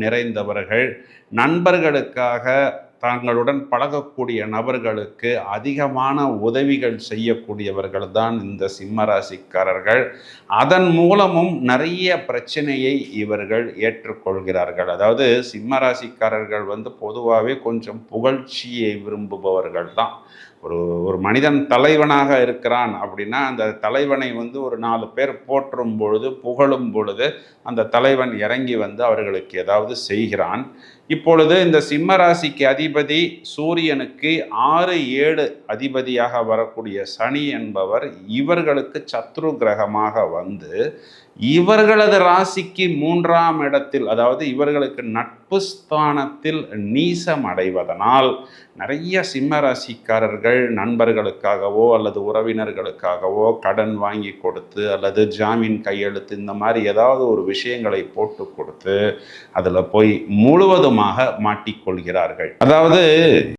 நிறைந்தவர்கள், நண்பர்களுக்காக தங்களுடன் பழகக்கூடிய நபர்களுக்கு அதிகமான உதவிகள் செய்யக்கூடியவர்கள் தான் இந்த சிம்ம ராசிக்காரர்கள். அதன் மூலமும் நிறைய பிரச்சனையை இவர்கள் ஏற்றுக்கொள்கிறார்கள். அதாவது சிம்ம ராசிக்காரர்கள் பொதுவாகவே கொஞ்சம் புகழ்ச்சியை விரும்புபவர்கள் தான். ஒரு ஒரு மனிதன் தலைவனாக இருக்கிறான் அப்படின்னா அந்த தலைவனை ஒரு 4 பேர் போற்றும் பொழுது, புகழும் பொழுது அந்த தலைவன் இறங்கி அவர்களுக்கு ஏதாவது செய்கிறான். இப்பொழுது இந்த சிம்ம ராசிக்கு அதிபதி சூரியனுக்கு 6, 7 அதிபதியாக வரக்கூடிய சனி என்பவர் இவர்களுக்கு சத்ரு கிரகமாக இவர்களது ராசிக்கு 3ஆம் இடத்தில், அதாவது இவர்களுக்கு நட்பு ஸ்தானத்தில் நீசம் அடைவதனால் நிறைய சிம்ம ராசிக்காரர்கள் நண்பர்களுக்காகவோ அல்லது உறவினர்களுக்காகவோ கடன் வாங்கி கொடுத்து அல்லது ஜாமீன் கையெழுத்து இந்த மாதிரி ஏதாவது ஒரு விஷயங்களை போட்டு கொடுத்து அதில் போய் முழுவதுமாக மாட்டிக்கொள்கிறார்கள். அதாவது